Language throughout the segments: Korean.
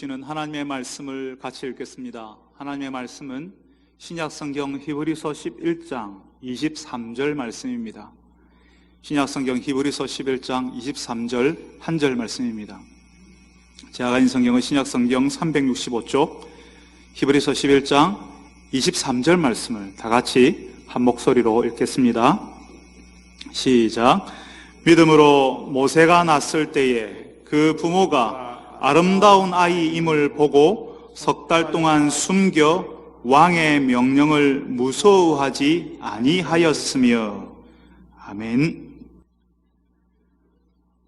주시는 하나님의 말씀을 같이 읽겠습니다. 하나님의 말씀은 신약성경 히브리서 11장 23절 말씀입니다. 신약성경 히브리서 11장 23절 한 절 말씀입니다. 제가 가진 성경은 신약성경 365쪽 히브리서 11장 23절 말씀을 다 같이 한 목소리로 읽겠습니다. 시작. 믿음으로 모세가 낳았을 때에 그 부모가 아름다운 아이임을 보고 석 달 동안 숨겨 왕의 명령을 무서워하지 아니하였으며. 아멘.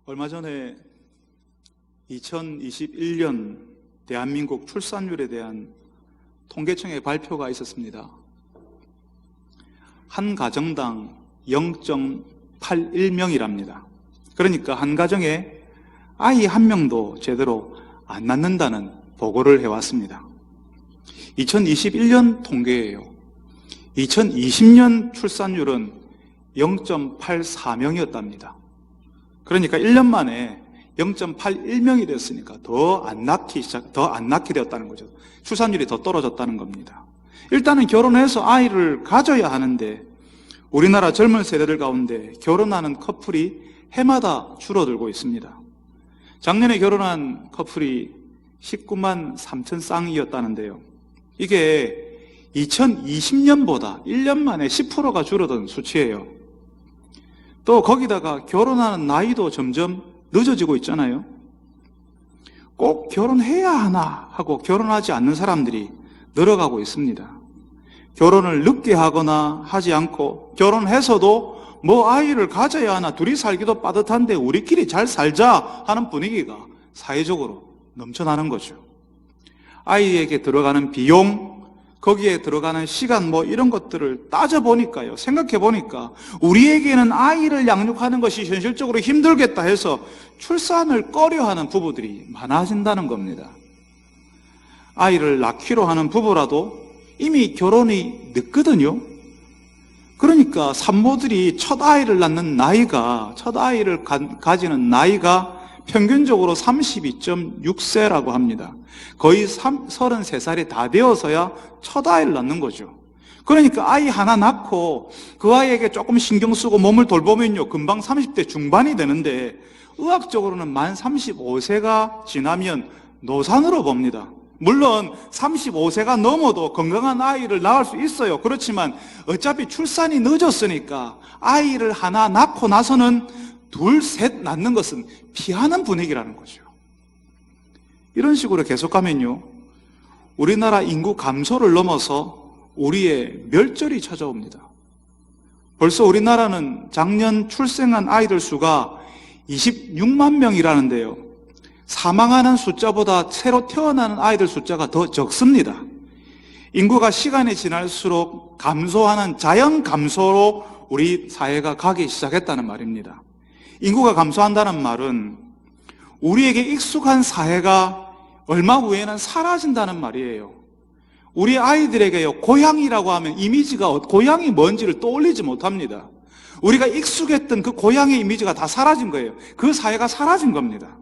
얼마 전에 2021년 대한민국 출산율에 대한 통계청의 발표가 있었습니다. 한 가정당 0.81명이랍니다. 그러니까 한 가정에 아이 한 명도 제대로 안 낳는다는 보고를 해왔습니다. 2021년 통계예요. 2020년 출산율은 0.84명이었답니다. 그러니까 1년 만에 0.81명이 됐으니까 더 안 낳게 되었다는 거죠. 출산율이 더 떨어졌다는 겁니다. 일단은 결혼해서 아이를 가져야 하는데 우리나라 젊은 세대들 가운데 결혼하는 커플이 해마다 줄어들고 있습니다. 작년에 결혼한 커플이 19만 3천 쌍이었다는데요. 이게 2020년보다 1년 만에 10%가 줄어든 수치예요. 또 거기다가 결혼하는 나이도 점점 늦어지고 있잖아요. 꼭 결혼해야 하나 하고 결혼하지 않는 사람들이 늘어가고 있습니다. 결혼을 늦게 하거나 하지 않고 결혼해서도 뭐 아이를 가져야 하나, 둘이 살기도 빠듯한데 우리끼리 잘 살자 하는 분위기가 사회적으로 넘쳐나는 거죠. 아이에게 들어가는 비용, 거기에 들어가는 시간 뭐 이런 것들을 따져보니까요, 생각해보니까 우리에게는 아이를 양육하는 것이 현실적으로 힘들겠다 해서 출산을 꺼려하는 부부들이 많아진다는 겁니다. 아이를 낳기로 하는 부부라도 이미 결혼이 늦거든요. 그러니까 산모들이 첫 아이를 낳는 나이가, 첫 아이를 가지는 나이가 평균적으로 32.6세라고 합니다. 거의 33살이 다 되어서야 첫 아이를 낳는 거죠. 그러니까 아이 하나 낳고 그 아이에게 조금 신경 쓰고 몸을 돌보면요, 금방 30대 중반이 되는데 의학적으로는 만 35세가 지나면 노산으로 봅니다. 물론 35세가 넘어도 건강한 아이를 낳을 수 있어요. 그렇지만 어차피 출산이 늦었으니까 아이를 하나 낳고 나서는 둘, 셋 낳는 것은 피하는 분위기라는 거죠. 이런 식으로 계속 가면요, 우리나라 인구 감소를 넘어서 우리의 멸절이 찾아옵니다. 벌써 우리나라는 작년 출생한 아이들 수가 26만 명이라는데요, 사망하는 숫자보다 새로 태어나는 아이들 숫자가 더 적습니다. 인구가 시간이 지날수록 감소하는 자연 감소로 우리 사회가 가기 시작했다는 말입니다. 인구가 감소한다는 말은 우리에게 익숙한 사회가 얼마 후에는 사라진다는 말이에요. 우리 아이들에게요, 고향이라고 하면 이미지가 고향이 뭔지를 떠올리지 못합니다. 우리가 익숙했던 그 고향의 이미지가 다 사라진 거예요. 그 사회가 사라진 겁니다.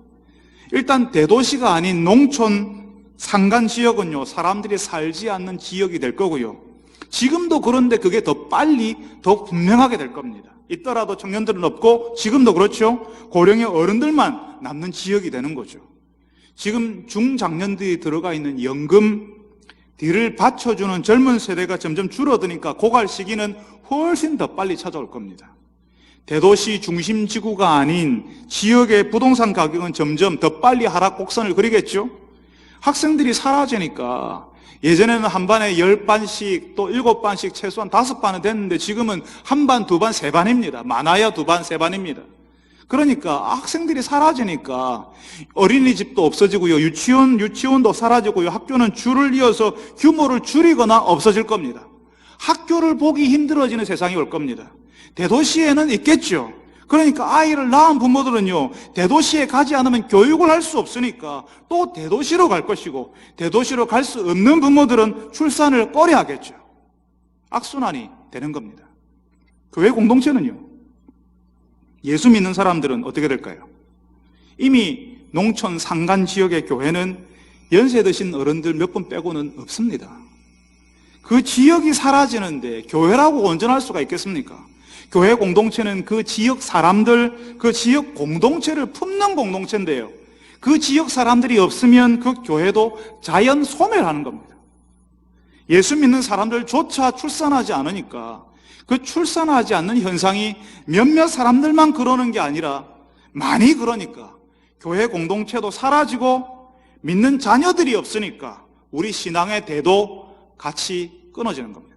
일단 대도시가 아닌 농촌 산간 지역은요, 사람들이 살지 않는 지역이 될 거고요. 지금도 그런데 그게 더 빨리, 더 분명하게 될 겁니다. 있더라도 청년들은 없고, 지금도 그렇죠. 고령의 어른들만 남는 지역이 되는 거죠. 지금 중장년들이 들어가 있는 연금, 뒤를 받쳐주는 젊은 세대가 점점 줄어드니까 고갈 시기는 훨씬 더 빨리 찾아올 겁니다. 대도시 중심 지구가 아닌 지역의 부동산 가격은 점점 더 빨리 하락 곡선을 그리겠죠. 학생들이 사라지니까 예전에는 한 반에 10반씩 또 7반씩 최소한 5반은 됐는데 지금은 한 반, 두 반, 세 반입니다. 많아야 두 반, 세 반입니다. 그러니까 학생들이 사라지니까 어린이집도 없어지고요, 유치원도 사라지고요, 학교는 줄을 이어서 규모를 줄이거나 없어질 겁니다. 학교를 보기 힘들어지는 세상이 올 겁니다. 대도시에는 있겠죠. 그러니까 아이를 낳은 부모들은요, 대도시에 가지 않으면 교육을 할 수 없으니까 또 대도시로 갈 것이고, 대도시로 갈 수 없는 부모들은 출산을 꺼려하겠죠. 악순환이 되는 겁니다. 교회 공동체는요, 예수 믿는 사람들은 어떻게 될까요? 이미 농촌 산간 지역의 교회는 연세 드신 어른들 몇 분 빼고는 없습니다. 그 지역이 사라지는데 교회라고 온전할 수가 있겠습니까? 교회 공동체는 그 지역 사람들, 그 지역 공동체를 품는 공동체인데요. 그 지역 사람들이 없으면 그 교회도 자연 소멸하는 겁니다. 예수 믿는 사람들조차 출산하지 않으니까 그 출산하지 않는 현상이 몇몇 사람들만 그러는 게 아니라 많이 그러니까 교회 공동체도 사라지고 믿는 자녀들이 없으니까 우리 신앙의 대도 같이 끊어지는 겁니다.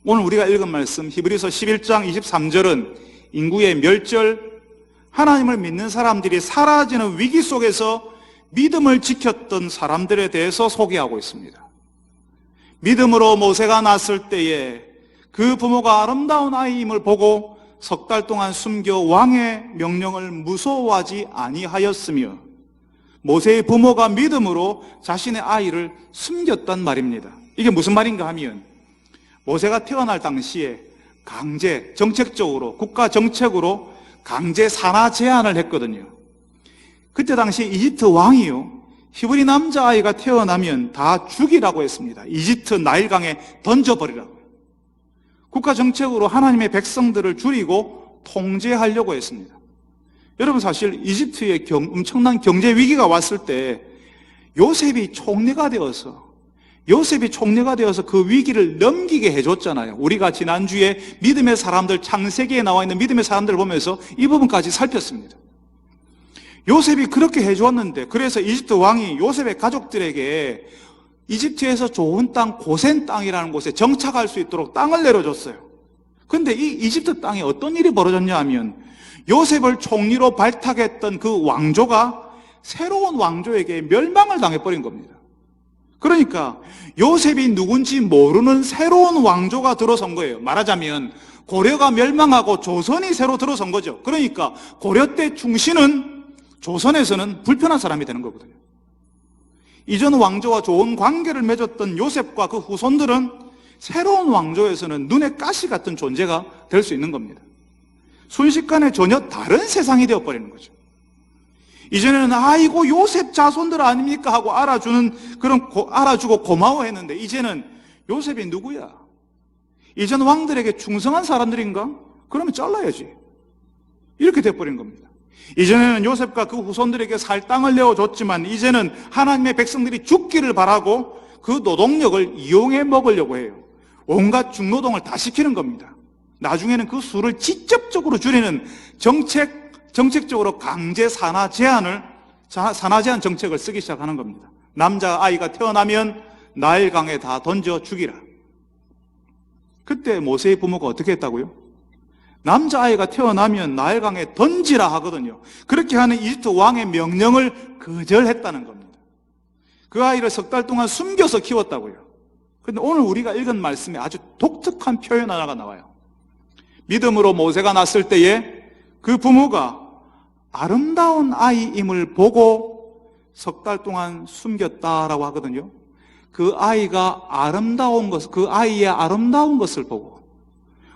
오늘 우리가 읽은 말씀 히브리서 11장 23절은 인구의 멸절, 하나님을 믿는 사람들이 사라지는 위기 속에서 믿음을 지켰던 사람들에 대해서 소개하고 있습니다. 믿음으로 모세가 낳았을 때에 그 부모가 아름다운 아이임을 보고 석 달 동안 숨겨 왕의 명령을 무서워하지 아니하였으며 모세의 부모가 믿음으로 자신의 아이를 숨겼단 말입니다. 이게 무슨 말인가 하면 모세가 태어날 당시에 강제, 정책적으로, 국가 정책으로 강제 산하 제한을 했거든요. 그때 당시 이집트 왕이요, 히브리 남자아이가 태어나면 다 죽이라고 했습니다. 이집트 나일강에 던져버리라고. 국가 정책으로 하나님의 백성들을 줄이고 통제하려고 했습니다. 여러분, 사실 이집트에 엄청난 경제 위기가 왔을 때 요셉이 총리가 되어서 그 위기를 넘기게 해줬잖아요. 우리가 지난주에 믿음의 사람들, 창세기에 나와 있는 믿음의 사람들을 보면서 이 부분까지 살폈습니다. 요셉이 그렇게 해주었는데, 그래서 이집트 왕이 요셉의 가족들에게 이집트에서 좋은 땅, 고센 땅이라는 곳에 정착할 수 있도록 땅을 내려줬어요. 근데 이 이집트 땅에 어떤 일이 벌어졌냐 하면 요셉을 총리로 발탁했던 그 왕조가 새로운 왕조에게 멸망을 당해버린 겁니다. 그러니까 요셉이 누군지 모르는 새로운 왕조가 들어선 거예요. 말하자면 고려가 멸망하고 조선이 새로 들어선 거죠. 그러니까 고려 때 충신은 조선에서는 불편한 사람이 되는 거거든요. 이전 왕조와 좋은 관계를 맺었던 요셉과 그 후손들은 새로운 왕조에서는 눈에 가시 같은 존재가 될 수 있는 겁니다. 순식간에 전혀 다른 세상이 되어버리는 거죠. 이전에는 아이고 요셉 자손들 아닙니까 하고 알아주고 고마워했는데 이제는 요셉이 누구야? 이전 왕들에게 충성한 사람들인가? 그러면 잘라야지. 이렇게 돼버린 겁니다. 이전에는 요셉과 그 후손들에게 살 땅을 내어줬지만 이제는 하나님의 백성들이 죽기를 바라고 그 노동력을 이용해 먹으려고 해요. 온갖 중노동을 다 시키는 겁니다. 나중에는 그 수를 직접적으로 줄이는 정책적으로 강제 산하 제한 정책을 쓰기 시작하는 겁니다. 남자아이가 태어나면 나일강에 다 던져 죽이라. 그때 모세의 부모가 어떻게 했다고요? 남자아이가 태어나면 나일강에 던지라 하거든요. 그렇게 하는 이집트 왕의 명령을 거절했다는 겁니다. 그 아이를 석 달 동안 숨겨서 키웠다고요. 그런데 오늘 우리가 읽은 말씀에 아주 독특한 표현 하나가 나와요. 믿음으로 모세가 낳았을 때에 그 부모가 아름다운 아이임을 보고 석 달 동안 숨겼다라고 하거든요. 그 아이의 아름다운 것을 보고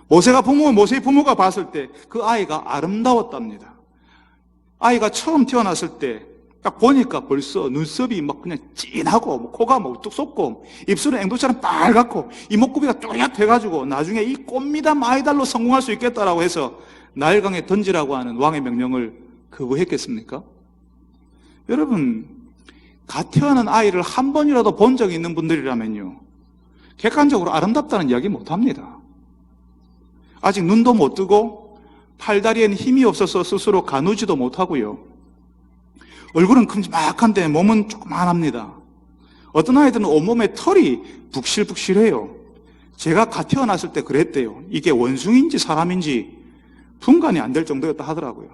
모세의 부모가 봤을 때 그 아이가 아름다웠답니다. 아이가 처음 태어났을 때 딱 보니까 벌써 눈썹이 막 그냥 진하고 코가 막 우뚝 솟고 입술은 앵두처럼 빨갛고 이목구비가 또렷해가지고 나중에 이 꽃미남 아이달로 성공할 수 있겠다라고 해서 나일강에 던지라고 하는 왕의 명령을 거부했겠습니까? 여러분, 갓 태어난 아이를 한 번이라도 본 적이 있는 분들이라면요, 객관적으로 아름답다는 이야기 못합니다. 아직 눈도 못 뜨고 팔다리엔 힘이 없어서 스스로 가누지도 못하고요, 얼굴은 큼지막한데 몸은 조그만합니다. 어떤 아이들은 온몸에 털이 북실북실해요. 제가 갓 태어났을 때 그랬대요. 이게 원숭이인지 사람인지 분간이 안 될 정도였다 하더라고요.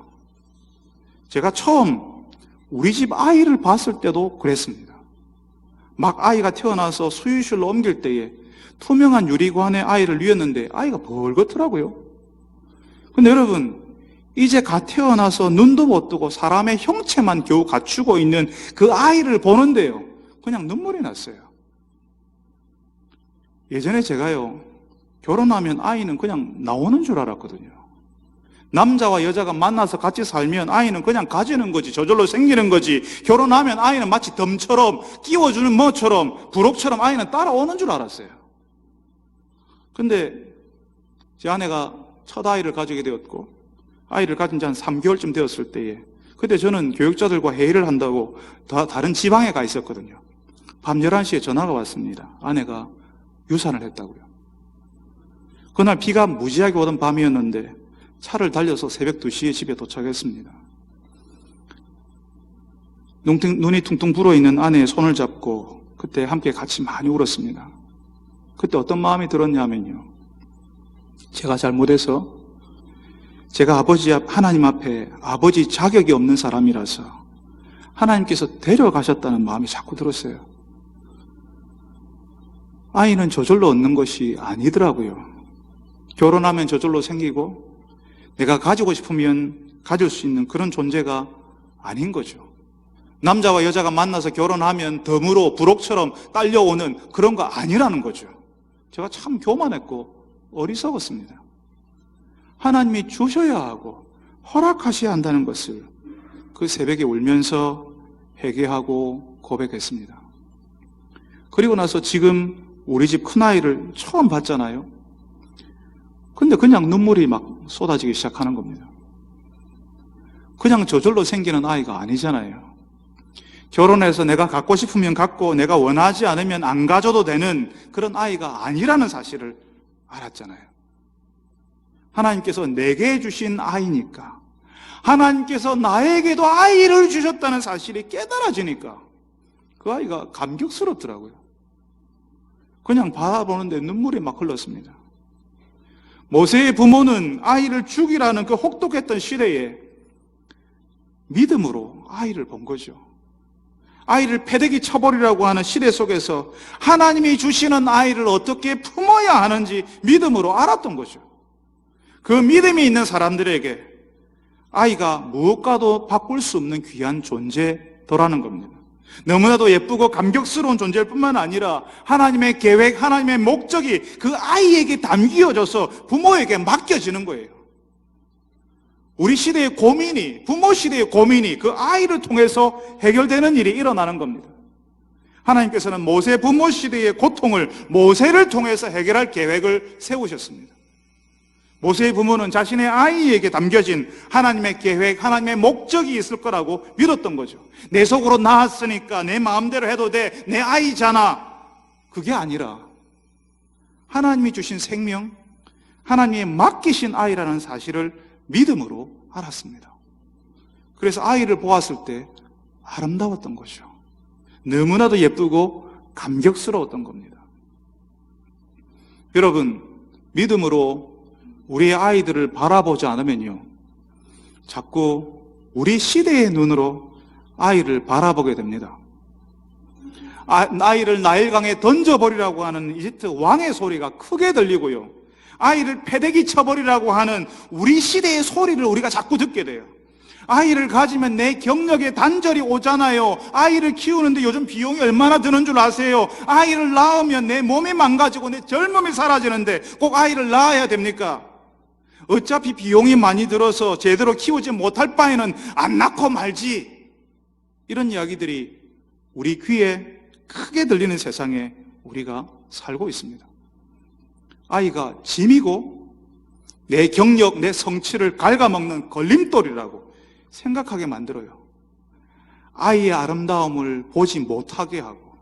제가 처음 우리 집 아이를 봤을 때도 그랬습니다. 막 아이가 태어나서 수유실로 옮길 때에 투명한 유리관에 아이를 뉘었는데 아이가 벌겋더라고요. 근데 여러분, 이제 갓 태어나서 눈도 못 뜨고 사람의 형체만 겨우 갖추고 있는 그 아이를 보는데요, 그냥 눈물이 났어요. 예전에 제가요, 결혼하면 아이는 그냥 나오는 줄 알았거든요. 남자와 여자가 만나서 같이 살면 아이는 그냥 가지는 거지, 저절로 생기는 거지. 결혼하면 아이는 마치 덤처럼 끼워주는 뭐처럼, 부록처럼 아이는 따라오는 줄 알았어요. 근데 제 아내가 첫 아이를 가지게 되었고, 아이를 가진 지 한 3개월쯤 되었을 때에, 그때 저는 교육자들과 회의를 한다고 다른 지방에 가 있었거든요. 밤 11시에 전화가 왔습니다. 아내가 유산을 했다고요. 그날 비가 무지하게 오던 밤이었는데 차를 달려서 새벽 2시에 집에 도착했습니다. 눈이 퉁퉁 불어있는 아내의 손을 잡고 그때 함께 같이 많이 울었습니다. 그때 어떤 마음이 들었냐면요, 제가 잘못해서 제가 하나님 앞에 아버지 자격이 없는 사람이라서 하나님께서 데려가셨다는 마음이 자꾸 들었어요. 아이는 저절로 얻는 것이 아니더라고요. 결혼하면 저절로 생기고 내가 가지고 싶으면 가질 수 있는 그런 존재가 아닌 거죠. 남자와 여자가 만나서 결혼하면 덤으로 부록처럼 딸려오는 그런 거 아니라는 거죠. 제가 참 교만했고 어리석었습니다. 하나님이 주셔야 하고 허락하셔야 한다는 것을 그 새벽에 울면서 회개하고 고백했습니다. 그리고 나서 지금 우리 집 큰아이를 처음 봤잖아요. 근데 그냥 눈물이 막 쏟아지기 시작하는 겁니다. 그냥 저절로 생기는 아이가 아니잖아요. 결혼해서 내가 갖고 싶으면 갖고 내가 원하지 않으면 안 가져도 되는 그런 아이가 아니라는 사실을 알았잖아요. 하나님께서 내게 주신 아이니까, 하나님께서 나에게도 아이를 주셨다는 사실이 깨달아지니까 그 아이가 감격스럽더라고요. 그냥 바라보는데 눈물이 막 흘렀습니다. 모세의 부모는 아이를 죽이라는 그 혹독했던 시대에 믿음으로 아이를 본 거죠. 아이를 패대기 쳐버리라고 하는 시대 속에서 하나님이 주시는 아이를 어떻게 품어야 하는지 믿음으로 알았던 거죠. 그 믿음이 있는 사람들에게 아이가 무엇과도 바꿀 수 없는 귀한 존재더라는 겁니다. 너무나도 예쁘고 감격스러운 존재일 뿐만 아니라 하나님의 계획, 하나님의 목적이 그 아이에게 담겨져서 부모에게 맡겨지는 거예요. 우리 시대의 고민이, 부모 시대의 고민이 그 아이를 통해서 해결되는 일이 일어나는 겁니다. 하나님께서는 모세 부모 시대의 고통을 모세를 통해서 해결할 계획을 세우셨습니다. 모세의 부모는 자신의 아이에게 담겨진 하나님의 계획, 하나님의 목적이 있을 거라고 믿었던 거죠. 내 속으로 낳았으니까 내 마음대로 해도 돼, 내 아이잖아. 그게 아니라 하나님이 주신 생명, 하나님이 맡기신 아이라는 사실을 믿음으로 알았습니다. 그래서 아이를 보았을 때 아름다웠던 거죠. 너무나도 예쁘고 감격스러웠던 겁니다. 여러분, 믿음으로 우리의 아이들을 바라보지 않으면요, 자꾸 우리 시대의 눈으로 아이를 바라보게 됩니다. 아이를 나일강에 던져버리라고 하는 이집트 왕의 소리가 크게 들리고요, 아이를 패대기 쳐버리라고 하는 우리 시대의 소리를 우리가 자꾸 듣게 돼요. 아이를 가지면 내 경력에 단절이 오잖아요. 아이를 키우는데 요즘 비용이 얼마나 드는 줄 아세요? 아이를 낳으면 내 몸이 망가지고 내 젊음이 사라지는데 꼭 아이를 낳아야 됩니까? 어차피 비용이 많이 들어서 제대로 키우지 못할 바에는 안 낳고 말지. 이런 이야기들이 우리 귀에 크게 들리는 세상에 우리가 살고 있습니다. 아이가 짐이고 내 경력, 내 성취를 갉아먹는 걸림돌이라고 생각하게 만들어요. 아이의 아름다움을 보지 못하게 하고,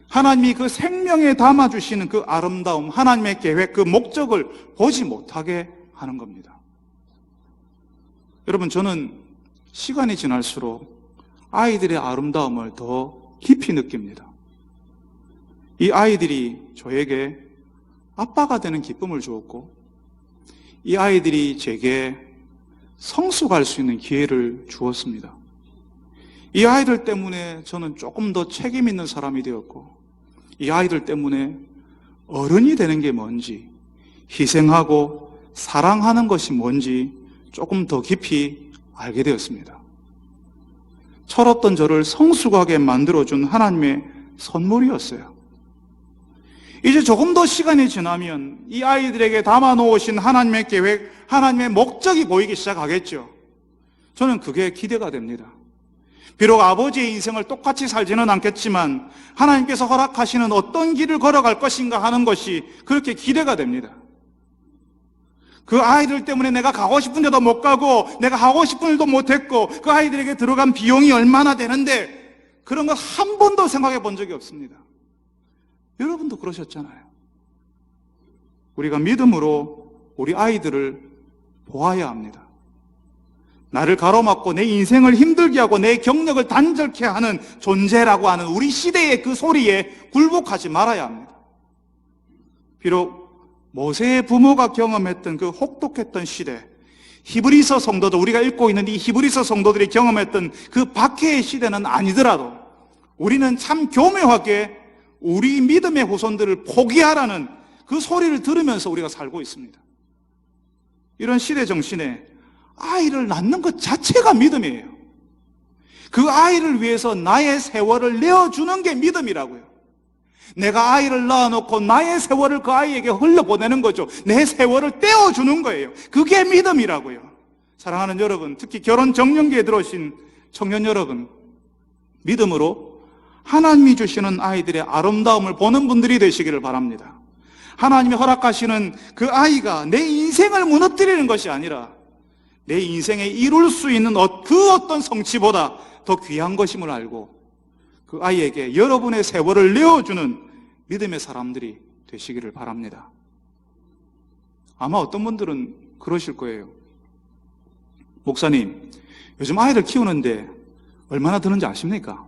하나님이 그 생명에 담아주시는 그 아름다움, 하나님의 계획, 그 목적을 보지 못하게 하는 겁니다. 여러분, 저는 시간이 지날수록 아이들의 아름다움을 더 깊이 느낍니다. 이 아이들이 저에게 아빠가 되는 기쁨을 주었고, 이 아이들이 제게 성숙할 수 있는 기회를 주었습니다. 이 아이들 때문에 저는 조금 더 책임 있는 사람이 되었고, 이 아이들 때문에 어른이 되는 게 뭔지, 희생하고 사랑하는 것이 뭔지 조금 더 깊이 알게 되었습니다. 철없던 저를 성숙하게 만들어준 하나님의 선물이었어요. 이제 조금 더 시간이 지나면 이 아이들에게 담아놓으신 하나님의 계획, 하나님의 목적이 보이기 시작하겠죠. 저는 그게 기대가 됩니다. 비록 아버지의 인생을 똑같이 살지는 않겠지만 하나님께서 허락하시는 어떤 길을 걸어갈 것인가 하는 것이 그렇게 기대가 됩니다. 그 아이들 때문에 내가 가고 싶은 데도 못 가고 내가 하고 싶은 일도 못했고 그 아이들에게 들어간 비용이 얼마나 되는데 그런 거 한 번도 생각해 본 적이 없습니다. 여러분도 그러셨잖아요. 우리가 믿음으로 우리 아이들을 보아야 합니다. 나를 가로막고 내 인생을 힘들게 하고 내 경력을 단절케 하는 존재라고 하는 우리 시대의 그 소리에 굴복하지 말아야 합니다. 비록 모세의 부모가 경험했던 그 혹독했던 시대, 히브리서 성도들, 우리가 읽고 있는 이 히브리서 성도들이 경험했던 그 박해의 시대는 아니더라도 우리는 참 교묘하게 우리 믿음의 후손들을 포기하라는 그 소리를 들으면서 우리가 살고 있습니다. 이런 시대 정신에 아이를 낳는 것 자체가 믿음이에요. 그 아이를 위해서 나의 세월을 내어주는 게 믿음이라고요. 내가 아이를 낳아놓고 나의 세월을 그 아이에게 흘려보내는 거죠. 내 세월을 떼어주는 거예요. 그게 믿음이라고요. 사랑하는 여러분, 특히 결혼 정년기에 들어오신 청년 여러분, 믿음으로 하나님이 주시는 아이들의 아름다움을 보는 분들이 되시기를 바랍니다. 하나님이 허락하시는 그 아이가 내 인생을 무너뜨리는 것이 아니라 내 인생에 이룰 수 있는 그 어떤 성취보다 더 귀한 것임을 알고 그 아이에게 여러분의 세월을 내어주는 믿음의 사람들이 되시기를 바랍니다. 아마 어떤 분들은 그러실 거예요. 목사님, 요즘 아이를 키우는데 얼마나 드는지 아십니까?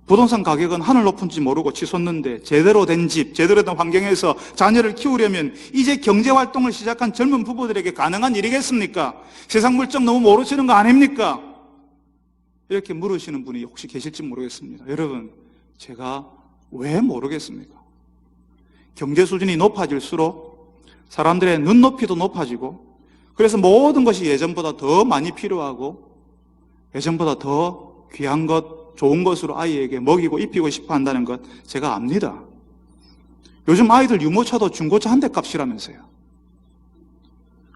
부동산 가격은 하늘 높은지 모르고 치솟는데 제대로 된 집, 제대로 된 환경에서 자녀를 키우려면 이제 경제활동을 시작한 젊은 부부들에게 가능한 일이겠습니까? 세상 물정 너무 모르시는 거 아닙니까? 이렇게 물으시는 분이 혹시 계실지 모르겠습니다. 여러분, 제가 왜 모르겠습니까? 경제 수준이 높아질수록 사람들의 눈높이도 높아지고 그래서 모든 것이 예전보다 더 많이 필요하고 예전보다 더 귀한 것, 좋은 것으로 아이에게 먹이고 입히고 싶어 한다는 것 제가 압니다. 요즘 아이들 유모차도 중고차 한 대 값이라면서요.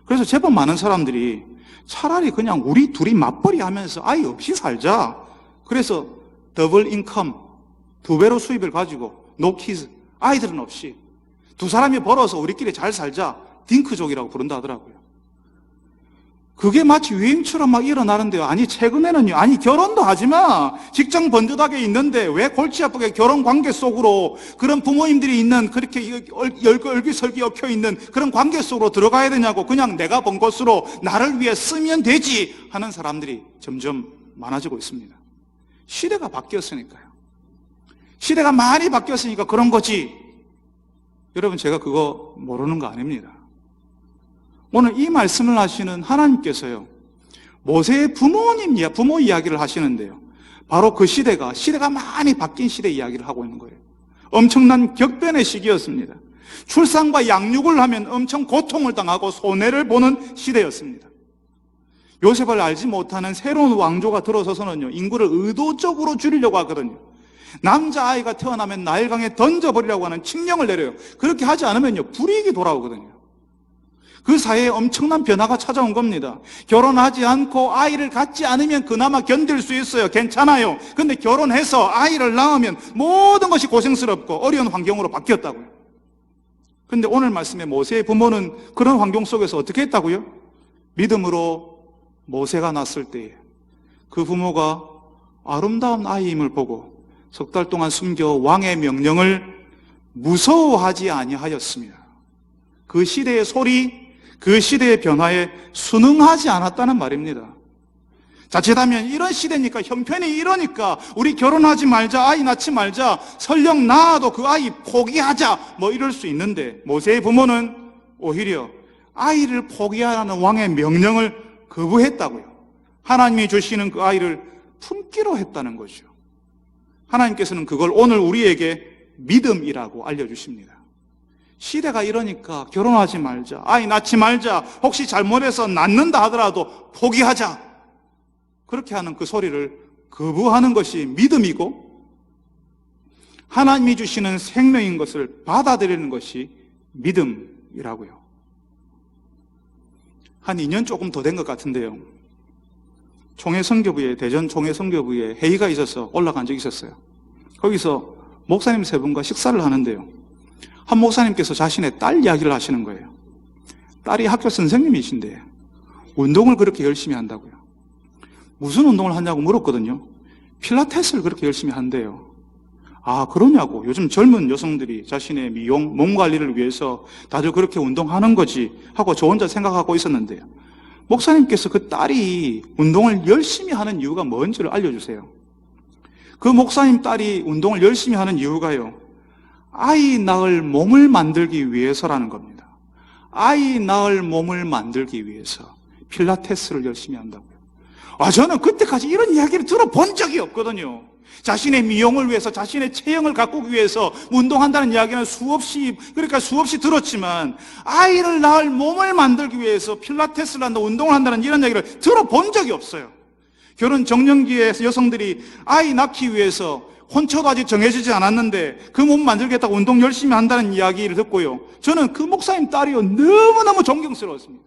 그래서 제법 많은 사람들이 차라리 그냥 우리 둘이 맞벌이 하면서 아이 없이 살자. 그래서 더블 인컴, 2배로 수입을 가지고 노 키즈, 아이들은 없이 두 사람이 벌어서 우리끼리 잘 살자. 딩크족이라고 부른다 하더라고요. 그게 마치 유행처럼 막 일어나는데요. 아니 최근에는요. 아니 결혼도 하지 마. 직장 번듯하게 있는데 왜 골치 아프게 결혼 관계 속으로 그런 부모님들이 있는 그렇게 얼기설기 얽혀 있는 그런 관계 속으로 들어가야 되냐고 그냥 내가 번 것으로 나를 위해 쓰면 되지 하는 사람들이 점점 많아지고 있습니다. 시대가 바뀌었으니까요. 시대가 많이 바뀌었으니까 그런 거지. 여러분 제가 그거 모르는 거 아닙니다. 오늘 이 말씀을 하시는 하나님께서요, 모세의 부모 이야기를 하시는데요. 바로 그 시대가 많이 바뀐 시대 이야기를 하고 있는 거예요. 엄청난 격변의 시기였습니다. 출산과 양육을 하면 엄청 고통을 당하고 손해를 보는 시대였습니다. 요셉을 알지 못하는 새로운 왕조가 들어서서는요, 인구를 의도적으로 줄이려고 하거든요. 남자아이가 태어나면 나일강에 던져버리라고 하는 칙령을 내려요. 그렇게 하지 않으면요, 불이익이 돌아오거든요. 그 사이에 엄청난 변화가 찾아온 겁니다. 결혼하지 않고 아이를 갖지 않으면 그나마 견딜 수 있어요. 괜찮아요. 근데 결혼해서 아이를 낳으면 모든 것이 고생스럽고 어려운 환경으로 바뀌었다고요. 근데 오늘 말씀에 모세의 부모는 그런 환경 속에서 어떻게 했다고요? 믿음으로 모세가 낳았을 때에 그 부모가 아름다운 아이임을 보고 석 달 동안 숨겨 왕의 명령을 무서워하지 아니하였습니다. 그 시대의 소리, 그 시대의 변화에 순응하지 않았다는 말입니다. 자칫하면 이런 시대니까 형편이 이러니까 우리 결혼하지 말자, 아이 낳지 말자, 설령 낳아도 그 아이 포기하자 뭐 이럴 수 있는데 모세의 부모는 오히려 아이를 포기하라는 왕의 명령을 거부했다고요. 하나님이 주시는 그 아이를 품기로 했다는 거죠. 하나님께서는 그걸 오늘 우리에게 믿음이라고 알려주십니다. 시대가 이러니까 결혼하지 말자, 아이 낳지 말자, 혹시 잘못해서 낳는다 하더라도 포기하자, 그렇게 하는 그 소리를 거부하는 것이 믿음이고, 하나님이 주시는 생명인 것을 받아들이는 것이 믿음이라고요. 한 2년 조금 더 된 것 같은데요. 대전 총회선교부에 회의가 있어서 올라간 적이 있었어요. 거기서 목사님 3분과 식사를 하는데요. 한 목사님께서 자신의 딸 이야기를 하시는 거예요. 딸이 학교 선생님이신데 운동을 그렇게 열심히 한다고요. 무슨 운동을 하냐고 물었거든요. 필라테스를 그렇게 열심히 한대요. 아, 그러냐고. 요즘 젊은 여성들이 자신의 미용, 몸 관리를 위해서 다들 그렇게 운동하는 거지 하고 저 혼자 생각하고 있었는데요. 목사님께서 그 딸이 운동을 열심히 하는 이유가 뭔지를 알려주세요. 그 목사님 딸이 운동을 열심히 하는 이유가요, 아이 낳을 몸을 만들기 위해서라는 겁니다. 아이 낳을 몸을 만들기 위해서 필라테스를 열심히 한다고요. 저는 그때까지 이런 이야기를 들어본 적이 없거든요. 자신의 미용을 위해서, 자신의 체형을 가꾸기 위해서 운동한다는 이야기는 수없이 들었지만, 아이를 낳을 몸을 만들기 위해서 필라테스를 한다, 운동을 한다는 이런 이야기를 들어본 적이 없어요. 결혼 정년기에 여성들이 아이 낳기 위해서 혼처도 아직 정해지지 않았는데 그 몸 만들겠다고 운동 열심히 한다는 이야기를 듣고요, 저는 그 목사님 딸이요, 너무너무 존경스러웠습니다.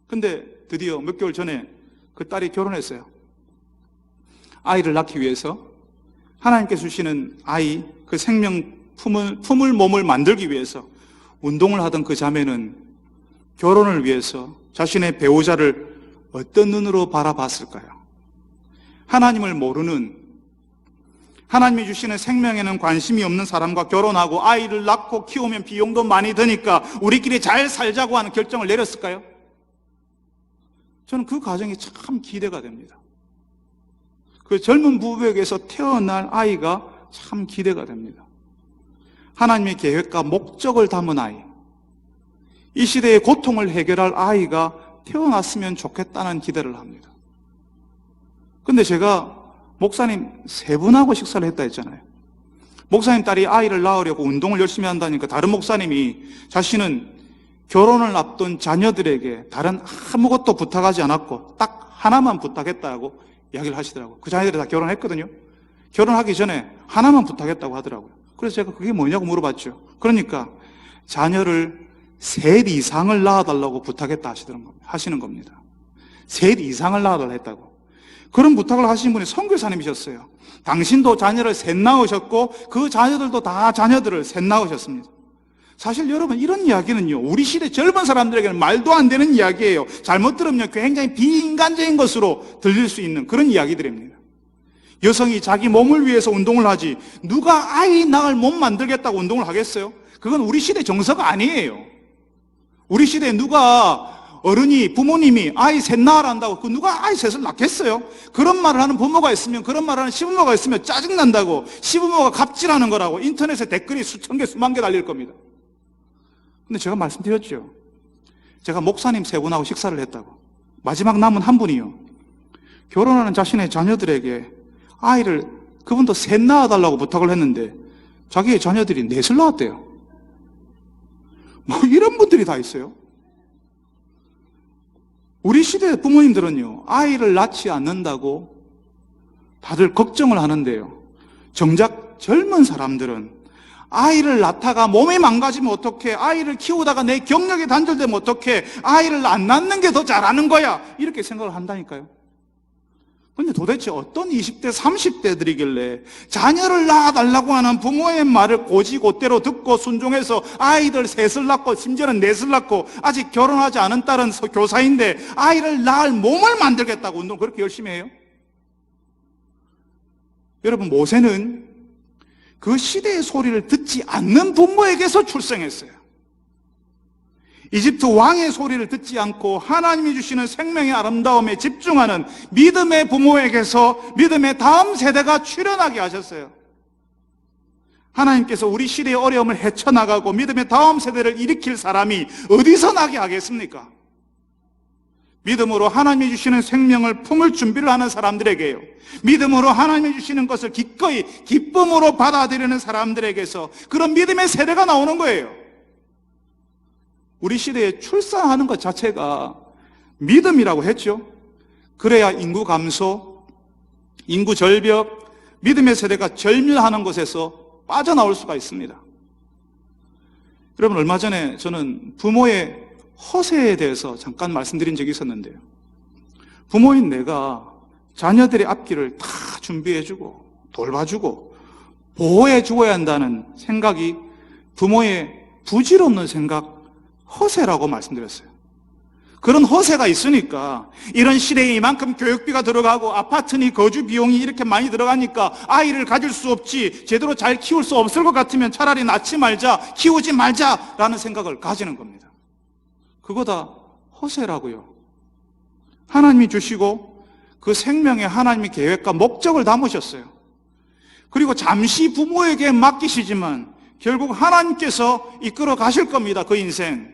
근데 드디어 몇 개월 전에 그 딸이 결혼했어요. 아이를 낳기 위해서, 하나님께서 주시는 아이, 그 생명 품을 몸을 만들기 위해서 운동을 하던 그 자매는 결혼을 위해서 자신의 배우자를 어떤 눈으로 바라봤을까요? 하나님을 모르는, 하나님이 주시는 생명에는 관심이 없는 사람과 결혼하고 아이를 낳고 키우면 비용도 많이 드니까 우리끼리 잘 살자고 하는 결정을 내렸을까요? 저는 그 과정이 참 기대가 됩니다. 그 젊은 부부에게서 태어날 아이가 참 기대가 됩니다. 하나님의 계획과 목적을 담은 아이, 이 시대의 고통을 해결할 아이가 태어났으면 좋겠다는 기대를 합니다. 근데 제가 목사님 3분하고 식사를 했다 했잖아요. 목사님 딸이 아이를 낳으려고 운동을 열심히 한다니까 다른 목사님이 자신은 결혼을 앞둔 자녀들에게 다른 아무것도 부탁하지 않았고 딱 하나만 부탁했다고 이야기를 하시더라고요. 그 자녀들이 다 결혼했거든요. 결혼하기 전에 하나만 부탁했다고 하더라고요. 그래서 제가 그게 뭐냐고 물어봤죠. 그러니까 자녀를 셋 이상을 낳아달라고 부탁했다 하시는 겁니다. 셋 이상을 낳아달라 했다고. 그런 부탁을 하신 분이 선교사님이셨어요. 당신도 자녀를 셋 낳으셨고 그 자녀들도 다 자녀들을 셋 낳으셨습니다. 사실 여러분, 이런 이야기는요, 우리 시대 젊은 사람들에게는 말도 안 되는 이야기예요. 잘못 들으면 굉장히 비인간적인 것으로 들릴 수 있는 그런 이야기들입니다. 여성이 자기 몸을 위해서 운동을 하지 누가 아이 낳을 몸 만들겠다고 운동을 하겠어요? 그건 우리 시대 정서가 아니에요. 우리 시대에 누가 부모님이 아이 셋 낳으라 한다고 누가 아이 셋을 낳겠어요? 그런 말을 하는 부모가 있으면, 그런 말을 하는 시부모가 있으면 짜증난다고, 시부모가 갑질하는 거라고 인터넷에 댓글이 수천 개 수만 개 달릴 겁니다. 근데 제가 말씀드렸죠. 제가 목사님 3분하고 식사를 했다고. 마지막 남은 한 분이요, 결혼하는 자신의 자녀들에게 아이를 그분도 셋 낳아달라고 부탁을 했는데 자기의 자녀들이 넷을 낳았대요. 이런 분들이 다 있어요. 우리 시대 부모님들은요, 아이를 낳지 않는다고 다들 걱정을 하는데요, 정작 젊은 사람들은 아이를 낳다가 몸이 망가지면 어떡해, 아이를 키우다가 내 경력이 단절되면 어떡해, 아이를 안 낳는 게 더 잘하는 거야, 이렇게 생각을 한다니까요. 근데 도대체 어떤 20대, 30대들이길래 자녀를 낳아달라고 하는 부모의 말을 곧이곧대로 듣고 순종해서 아이들 셋을 낳고 심지어는 넷을 낳고 아직 결혼하지 않은 딸은 교사인데 아이를 낳을 몸을 만들겠다고 운동 그렇게 열심히 해요? 여러분, 모세는 그 시대의 소리를 듣지 않는 부모에게서 출생했어요. 이집트 왕의 소리를 듣지 않고 하나님이 주시는 생명의 아름다움에 집중하는 믿음의 부모에게서 믿음의 다음 세대가 출현하게 하셨어요. 하나님께서 우리 시대의 어려움을 헤쳐나가고 믿음의 다음 세대를 일으킬 사람이 어디서 나게 하겠습니까? 믿음으로 하나님이 주시는 생명을 품을 준비를 하는 사람들에게요, 믿음으로 하나님이 주시는 것을 기꺼이 기쁨으로 받아들이는 사람들에게서 그런 믿음의 세대가 나오는 거예요. 우리 시대에 출산하는 것 자체가 믿음이라고 했죠. 그래야 인구 감소, 인구 절벽, 믿음의 세대가 절멸하는 것에서 빠져나올 수가 있습니다. 여러분, 얼마 전에 저는 부모의 허세에 대해서 잠깐 말씀드린 적이 있었는데요. 부모인 내가 자녀들의 앞길을 다 준비해주고 돌봐주고 보호해주어야 한다는 생각이 부모의 부질없는 생각, 허세라고 말씀드렸어요. 그런 허세가 있으니까 이런 시대에 이만큼 교육비가 들어가고 아파트니 거주 비용이 이렇게 많이 들어가니까 아이를 가질 수 없지, 제대로 잘 키울 수 없을 것 같으면 차라리 낳지 말자, 키우지 말자라는 생각을 가지는 겁니다. 그거 다 허세라고요. 하나님이 주시고 그 생명에 하나님의 계획과 목적을 담으셨어요. 그리고 잠시 부모에게 맡기시지만 결국 하나님께서 이끌어 가실 겁니다. 그 인생.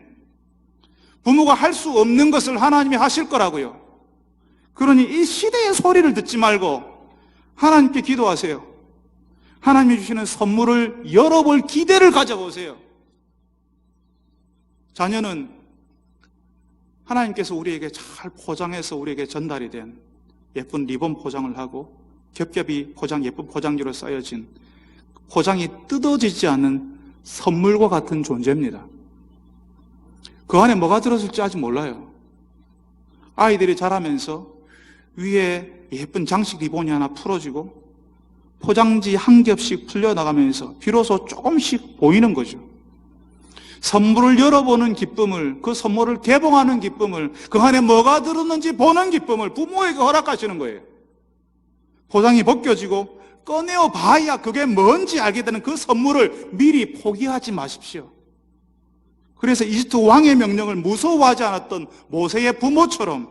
부모가 할 수 없는 것을 하나님이 하실 거라고요. 그러니 이 시대의 소리를 듣지 말고 하나님께 기도하세요. 하나님이 주시는 선물을 열어볼 기대를 가져보세요. 자녀는 하나님께서 우리에게 잘 포장해서 우리에게 전달이 된 예쁜 리본 포장을 하고 겹겹이 예쁜 포장지로 쌓여진 포장이 뜯어지지 않는 선물과 같은 존재입니다. 그 안에 뭐가 들었을지 아직 몰라요. 아이들이 자라면서 위에 예쁜 장식 리본이 하나 풀어지고 포장지 한 겹씩 풀려나가면서 비로소 조금씩 보이는 거죠. 선물을 열어보는 기쁨을, 그 선물을 개봉하는 기쁨을, 그 안에 뭐가 들었는지 보는 기쁨을 부모에게 허락하시는 거예요. 포장이 벗겨지고 꺼내어 봐야 그게 뭔지 알게 되는 그 선물을 미리 포기하지 마십시오. 그래서 이집트 왕의 명령을 무서워하지 않았던 모세의 부모처럼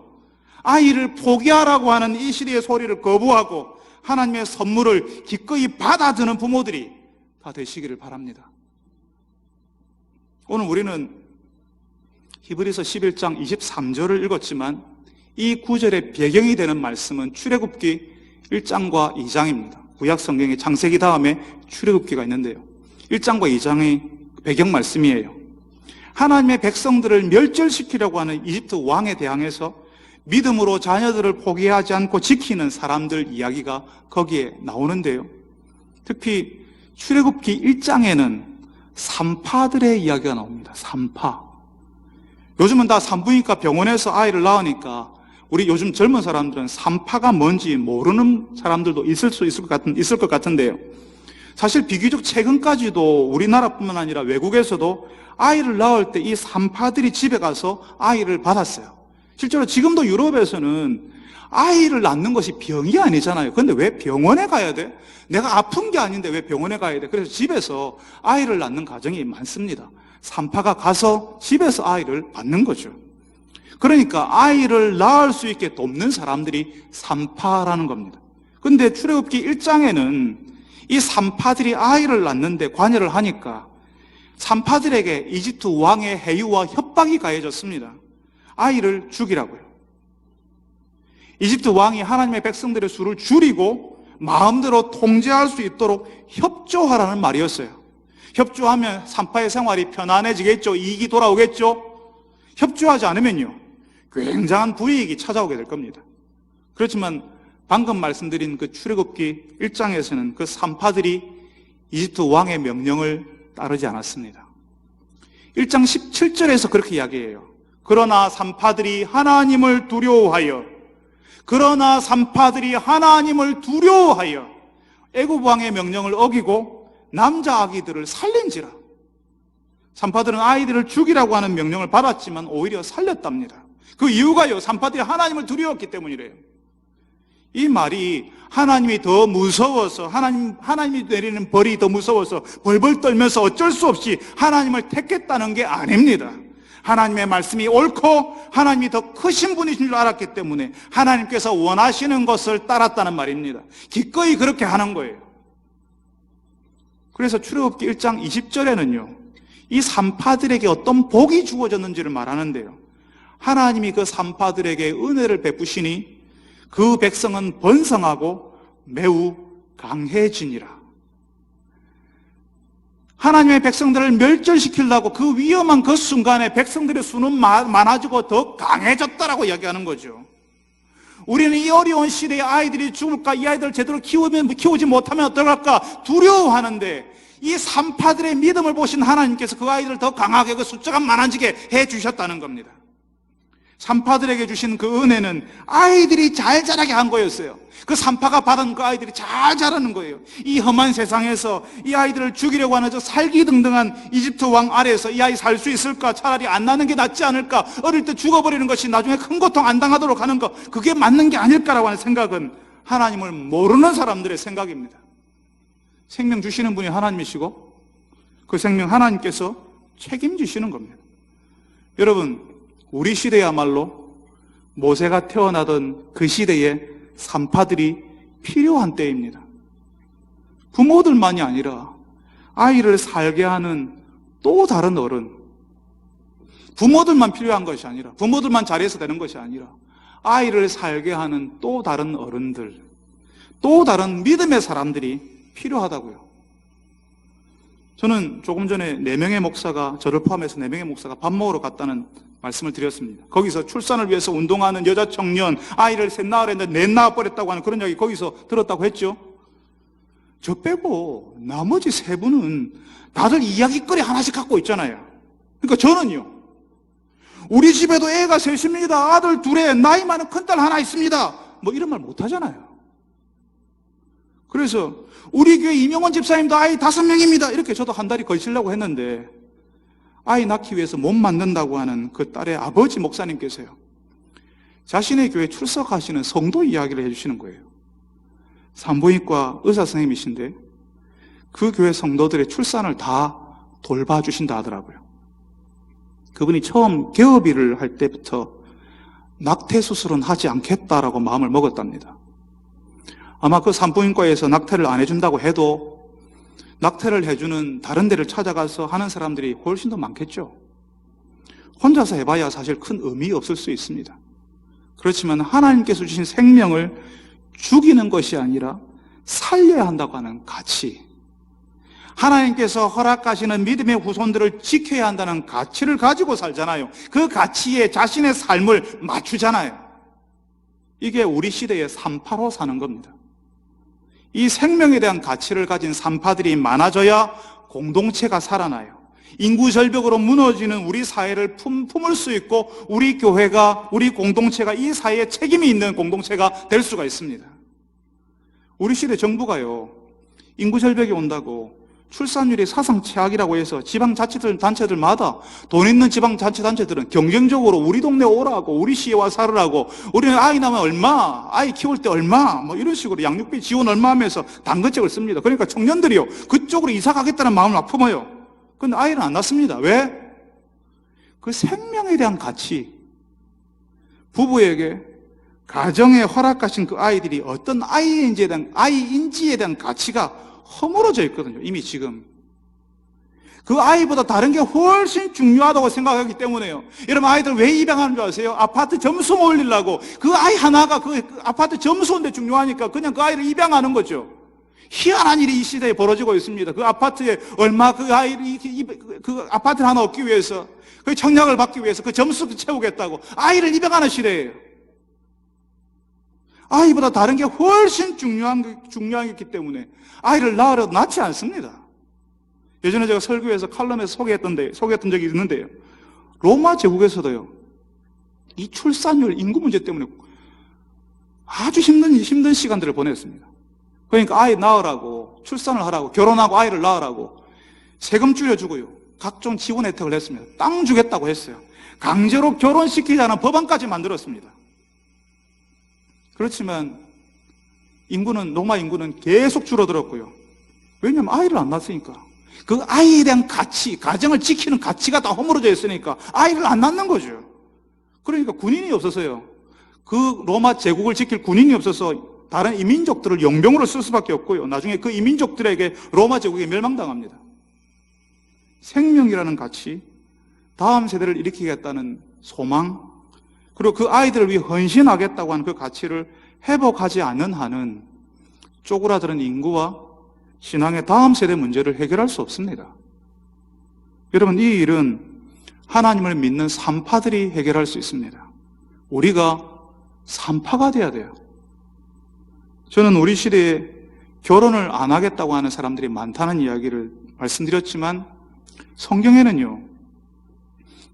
아이를 포기하라고 하는 이 시대의 소리를 거부하고 하나님의 선물을 기꺼이 받아드는 부모들이 다 되시기를 바랍니다. 오늘 우리는 히브리서 11장 23절을 읽었지만 이 구절의 배경이 되는 말씀은 출애굽기 1장과 2장입니다. 구약 성경의 창세기 다음에 출애굽기가 있는데요. 1장과 2장의 배경 말씀이에요. 하나님의 백성들을 멸절시키려고 하는 이집트 왕에 대항해서 믿음으로 자녀들을 포기하지 않고 지키는 사람들 이야기가 거기에 나오는데요. 특히 출애굽기 1장에는 산파들의 이야기가 나옵니다. 산파. 요즘은 다 산부인과 병원에서 아이를 낳으니까 우리 요즘 젊은 사람들은 산파가 뭔지 모르는 사람들도 있을 것 같은데요. 사실 비교적 최근까지도 우리나라뿐만 아니라 외국에서도 아이를 낳을 때 이 산파들이 집에 가서 아이를 받았어요. 실제로 지금도 유럽에서는 아이를 낳는 것이 병이 아니잖아요. 그런데 왜 병원에 가야 돼? 내가 아픈 게 아닌데 왜 병원에 가야 돼? 그래서 집에서 아이를 낳는 가정이 많습니다. 산파가 가서 집에서 아이를 받는 거죠. 그러니까 아이를 낳을 수 있게 돕는 사람들이 산파라는 겁니다. 그런데 출애굽기 1장에는 이 산파들이 아이를 낳는데 관여를 하니까 산파들에게 이집트 왕의 해유와 협박이 가해졌습니다. 아이를 죽이라고요. 이집트 왕이 하나님의 백성들의 수를 줄이고 마음대로 통제할 수 있도록 협조하라는 말이었어요. 협조하면 산파의 생활이 편안해지겠죠. 이익이 돌아오겠죠. 협조하지 않으면요, 굉장한 불이익이 찾아오게 될 겁니다. 그렇지만 방금 말씀드린 그 출애굽기 1장에서는 그 산파들이 이집트 왕의 명령을 따르지 않았습니다. 1장 17절에서 그렇게 이야기해요. 그러나 산파들이 하나님을 두려워하여 애굽 왕의 명령을 어기고 남자 아기들을 살린지라. 산파들은 아이들을 죽이라고 하는 명령을 받았지만 오히려 살렸답니다. 그 이유가요, 산파들이 하나님을 두려웠기 때문이래요. 이 말이 하나님이 더 무서워서, 하나님이 내리는 벌이 더 무서워서 벌벌 떨면서 어쩔 수 없이 하나님을 택했다는 게 아닙니다. 하나님의 말씀이 옳고 하나님이 더 크신 분이신 줄 알았기 때문에 하나님께서 원하시는 것을 따랐다는 말입니다. 기꺼이 그렇게 하는 거예요. 그래서 출애굽기 1장 20절에는요, 이 산파들에게 어떤 복이 주어졌는지를 말하는데요, 하나님이 그 산파들에게 은혜를 베푸시니 그 백성은 번성하고 매우 강해지니라. 하나님의 백성들을 멸절시키려고 그 위험한 그 순간에 백성들의 수는 많아지고 더 강해졌다라고 이야기하는 거죠. 우리는 이 어려운 시대에 아이들이 죽을까, 이 아이들을 제대로 키우지 못하면 어떡할까 두려워하는데, 이 산파들의 믿음을 보신 하나님께서 그 아이들을 더 강하게, 그 숫자가 많아지게 해주셨다는 겁니다. 산파들에게 주신 그 은혜는 아이들이 잘 자라게 한 거였어요. 그 산파가 받은 그 아이들이 잘 자라는 거예요. 이 험한 세상에서 이 아이들을 죽이려고 하는 저 살기등등한 이집트 왕 아래에서 이 아이 살 수 있을까? 차라리 안 나는 게 낫지 않을까? 어릴 때 죽어버리는 것이 나중에 큰 고통 안 당하도록 하는 것, 그게 맞는 게 아닐까라고 하는 생각은 하나님을 모르는 사람들의 생각입니다. 생명 주시는 분이 하나님이시고 그 생명 하나님께서 책임지시는 겁니다. 여러분, 우리 시대야말로 모세가 태어나던 그 시대에 산파들이 필요한 때입니다. 부모들만이 아니라 아이를 살게 하는 또 다른 어른, 부모들만 필요한 것이 아니라, 부모들만 잘해서 되는 것이 아니라 아이를 살게 하는 또 다른 어른들, 또 다른 믿음의 사람들이 필요하다고요. 저는 조금 전에 4명의 목사가, 저를 포함해서 4명의 목사가 밥 먹으러 갔다는 말씀을 드렸습니다. 거기서 출산을 위해서 운동하는 여자 청년, 아이를 셋 낳으려 했는데 넷 낳아버렸다고 하는 그런 이야기 거기서 들었다고 했죠. 저 빼고 나머지 3분은 다들 이야기거리 하나씩 갖고 있잖아요. 그러니까 저는요, 우리 집에도 애가 셋입니다. 아들 2에 나이 많은 큰딸 하나 있습니다. 뭐 이런 말 못하잖아요. 그래서 우리 교회 이명원 집사님도 아이 5명입니다. 이렇게 저도 한 달이 걸치려고 했는데, 아이 낳기 위해서 못 만든다고 하는 그 딸의 아버지 목사님께서요, 자신의 교회 출석하시는 성도 이야기를 해주시는 거예요. 산부인과 의사 선생님이신데 그 교회 성도들의 출산을 다 돌봐주신다 하더라고요. 그분이 처음 개업일을 할 때부터 낙태 수술은 하지 않겠다라고 마음을 먹었답니다. 아마 그 산부인과에서 낙태를 안 해준다고 해도 낙태를 해주는 다른 데를 찾아가서 하는 사람들이 훨씬 더 많겠죠. 혼자서 해봐야 사실 큰 의미 없을 수 있습니다. 그렇지만 하나님께서 주신 생명을 죽이는 것이 아니라 살려야 한다고 하는 가치, 하나님께서 허락하시는 믿음의 후손들을 지켜야 한다는 가치를 가지고 살잖아요. 그 가치에 자신의 삶을 맞추잖아요. 이게 우리 시대의 산파로 사는 겁니다. 이 생명에 대한 가치를 가진 산파들이 많아져야 공동체가 살아나요. 인구 절벽으로 무너지는 우리 사회를 품을 수 있고 우리 교회가, 우리 공동체가 이 사회에 책임이 있는 공동체가 될 수가 있습니다. 우리 시대 정부가요, 인구 절벽이 온다고 출산율이 사상 최악이라고 해서 지방자치들, 단체들마다, 돈 있는 지방자치단체들은 경쟁적으로 우리 동네 오라고, 우리 시에 와 살으라고, 우리는 아이 낳으면 얼마, 아이 키울 때 얼마, 뭐 이런 식으로 양육비 지원 얼마 하면서 당근책을 씁니다. 그러니까 청년들이요, 그쪽으로 이사 가겠다는 마음을 막 품어요. 근데 아이는 안 낳습니다. 왜? 그 생명에 대한 가치, 부부에게 가정에 허락하신 그 아이들이 어떤 아이인지에 대한 가치가 허물어져 있거든요. 이미 지금 그 아이보다 다른 게 훨씬 중요하다고 생각하기 때문에요. 여러분, 아이들 왜 입양하는 줄 아세요? 아파트 점수 올리려고. 그 아이 하나가 그 아파트 점수인데 중요하니까 그냥 그 아이를 입양하는 거죠. 희한한 일이 이 시대에 벌어지고 있습니다. 그 아파트에 얼마, 그 아이를 그 아파트를 하나 얻기 위해서, 그 청약을 받기 위해서 그 점수 채우겠다고 아이를 입양하는 시대예요. 아이보다 다른 게 훨씬 중요하기 때문에 아이를 낳으려도 낳지 않습니다. 예전에 제가 설교에서 칼럼에서 소개했던 적이 있는데요, 로마 제국에서도요, 이 출산율, 인구 문제 때문에 아주 힘든 시간들을 보냈습니다. 그러니까 아이 낳으라고, 출산을 하라고, 결혼하고 아이를 낳으라고 세금 줄여주고요, 각종 지원 혜택을 했습니다. 땅 주겠다고 했어요. 강제로 결혼시키자는 법안까지 만들었습니다. 그렇지만 로마 인구는 계속 줄어들었고요. 왜냐하면 아이를 안 낳았으니까. 그 아이에 대한 가치, 가정을 지키는 가치가 다 허물어져 있으니까 아이를 안 낳는 거죠. 그러니까 군인이 없어서요, 그 로마 제국을 지킬 군인이 없어서 다른 이민족들을 용병으로 쓸 수밖에 없고요, 나중에 그 이민족들에게 로마 제국이 멸망당합니다. 생명이라는 가치, 다음 세대를 일으키겠다는 소망, 그리고 그 아이들을 위해 헌신하겠다고 하는 그 가치를 회복하지 않는 한은 쪼그라드는 인구와 신앙의 다음 세대 문제를 해결할 수 없습니다. 여러분, 이 일은 하나님을 믿는 산파들이 해결할 수 있습니다. 우리가 산파가 돼야 돼요. 저는 우리 시대에 결혼을 안 하겠다고 하는 사람들이 많다는 이야기를 말씀드렸지만 성경에는요,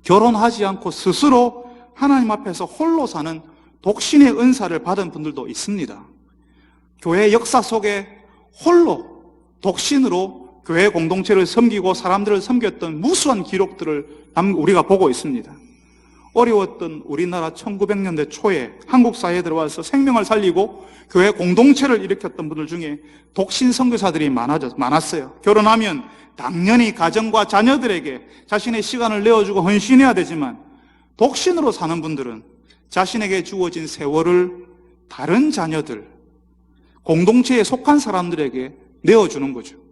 결혼하지 않고 스스로 하나님 앞에서 홀로 사는 독신의 은사를 받은 분들도 있습니다. 교회 역사 속에 홀로 독신으로 교회 공동체를 섬기고 사람들을 섬겼던 무수한 기록들을 우리가 보고 있습니다. 어려웠던 우리나라 1900년대 초에 한국 사회에 들어와서 생명을 살리고 교회 공동체를 일으켰던 분들 중에 독신 선교사들이 많았어요. 결혼하면 당연히 가정과 자녀들에게 자신의 시간을 내어주고 헌신해야 되지만 독신으로 사는 분들은 자신에게 주어진 세월을 다른 자녀들, 공동체에 속한 사람들에게 내어주는 거죠.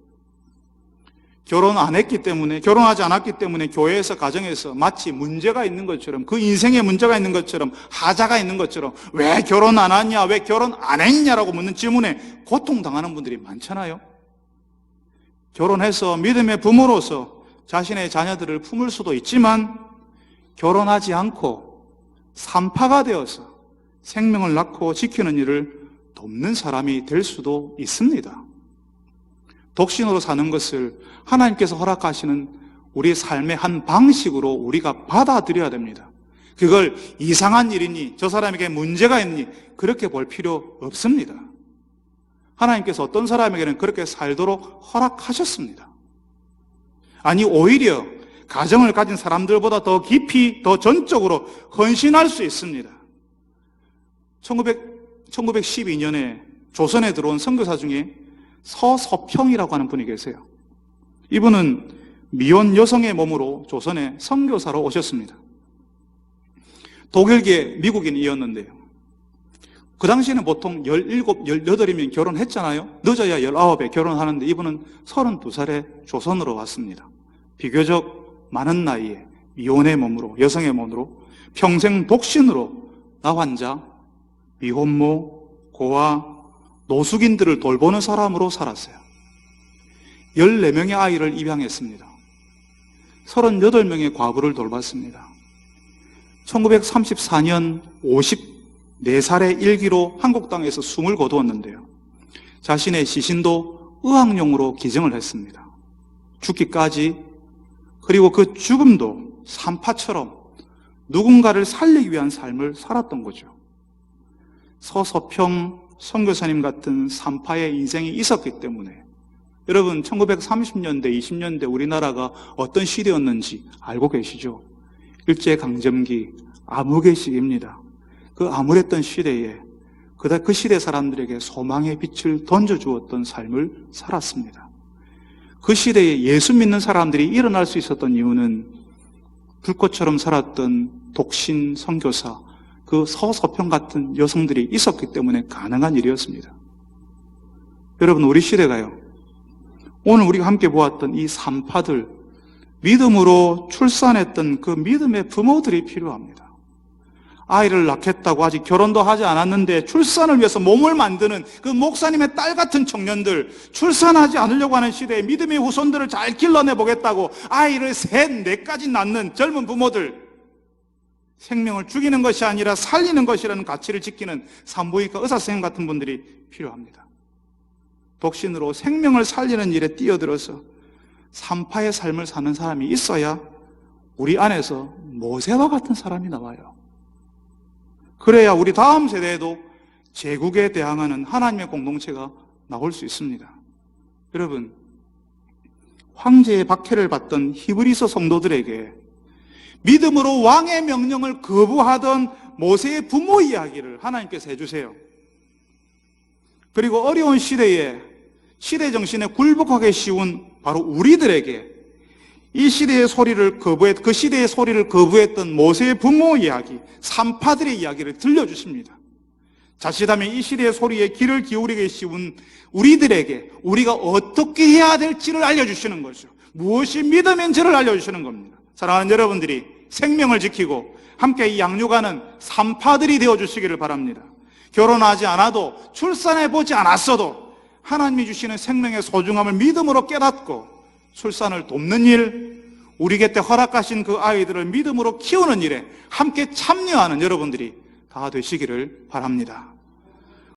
결혼하지 않았기 때문에 교회에서, 가정에서 마치 문제가 있는 것처럼, 그 인생에 문제가 있는 것처럼, 하자가 있는 것처럼, 왜 결혼 안 하냐, 왜 결혼 안 했냐라고 묻는 질문에 고통당하는 분들이 많잖아요. 결혼해서 믿음의 부모로서 자신의 자녀들을 품을 수도 있지만 결혼하지 않고 산파가 되어서 생명을 낳고 지키는 일을 돕는 사람이 될 수도 있습니다. 독신으로 사는 것을 하나님께서 허락하시는 우리 삶의 한 방식으로 우리가 받아들여야 됩니다. 그걸 이상한 일이니 저 사람에게 문제가 있니 그렇게 볼 필요 없습니다. 하나님께서 어떤 사람에게는 그렇게 살도록 허락하셨습니다. 아니 오히려 가정을 가진 사람들보다 더 깊이, 더 전적으로 헌신할 수 있습니다. 1912년에 조선에 들어온 선교사 중에 서서평이라고 하는 분이 계세요. 이분은 미혼 여성의 몸으로 조선에 선교사로 오셨습니다. 독일계 미국인이었는데요. 그 당시에는 보통 17, 18이면 결혼했잖아요. 늦어야 19에 결혼하는데 이분은 32살에 조선으로 왔습니다. 비교적 많은 나이에 미혼의 몸으로, 여성의 몸으로 평생 독신으로 나 환자, 미혼모, 고아, 노숙인들을 돌보는 사람으로 살았어요. 14명의 아이를 입양했습니다. 38명의 과부를 돌봤습니다. 1934년 54살의 일기로 한국 땅에서 숨을 거두었는데요. 자신의 시신도 의학용으로 기증을 했습니다. 죽기까지, 그리고 그 죽음도 산파처럼 누군가를 살리기 위한 삶을 살았던 거죠. 서서평 선교사님 같은 산파의 인생이 있었기 때문에 여러분 1930년대, 20년대 우리나라가 어떤 시대였는지 알고 계시죠? 일제강점기, 암흑의 시기입니다. 그 암울했던 시대에 그 시대 사람들에게 소망의 빛을 던져주었던 삶을 살았습니다. 그 시대에 예수 믿는 사람들이 일어날 수 있었던 이유는 불꽃처럼 살았던 독신 선교사, 그 서서평 같은 여성들이 있었기 때문에 가능한 일이었습니다. 여러분, 우리 시대가요, 오늘 우리가 함께 보았던 이 산파들, 믿음으로 출산했던 그 믿음의 부모들이 필요합니다. 아이를 낳겠다고 아직 결혼도 하지 않았는데 출산을 위해서 몸을 만드는 그 목사님의 딸 같은 청년들, 출산하지 않으려고 하는 시대에 믿음의 후손들을 잘 길러내보겠다고 아이를 3, 4까지 낳는 젊은 부모들, 생명을 죽이는 것이 아니라 살리는 것이라는 가치를 지키는 산부인과 의사선생님 같은 분들이 필요합니다. 독신으로 생명을 살리는 일에 뛰어들어서 산파의 삶을 사는 사람이 있어야 우리 안에서 모세와 같은 사람이 나와요. 그래야 우리 다음 세대에도 제국에 대항하는 하나님의 공동체가 나올 수 있습니다. 여러분, 황제의 박해를 받던 히브리서 성도들에게 믿음으로 왕의 명령을 거부하던 모세의 부모 이야기를 하나님께서 해주세요. 그리고 어려운 시대에 시대 정신에 굴복하기 쉬운 바로 우리들에게 이 시대의 소리를 그 시대의 소리를 거부했던 모세의 부모 이야기, 산파들의 이야기를 들려주십니다. 자칫하면 이 시대의 소리에 귀를 기울이기 쉬운 우리들에게 우리가 어떻게 해야 될지를 알려주시는 거죠. 무엇이 믿음인지를 알려주시는 겁니다. 사랑하는 여러분들이 생명을 지키고 함께 이 양육하는 산파들이 되어주시기를 바랍니다. 결혼하지 않아도, 출산해보지 않았어도 하나님이 주시는 생명의 소중함을 믿음으로 깨닫고 출산을 돕는 일, 우리 곁에 허락하신 그 아이들을 믿음으로 키우는 일에 함께 참여하는 여러분들이 다 되시기를 바랍니다.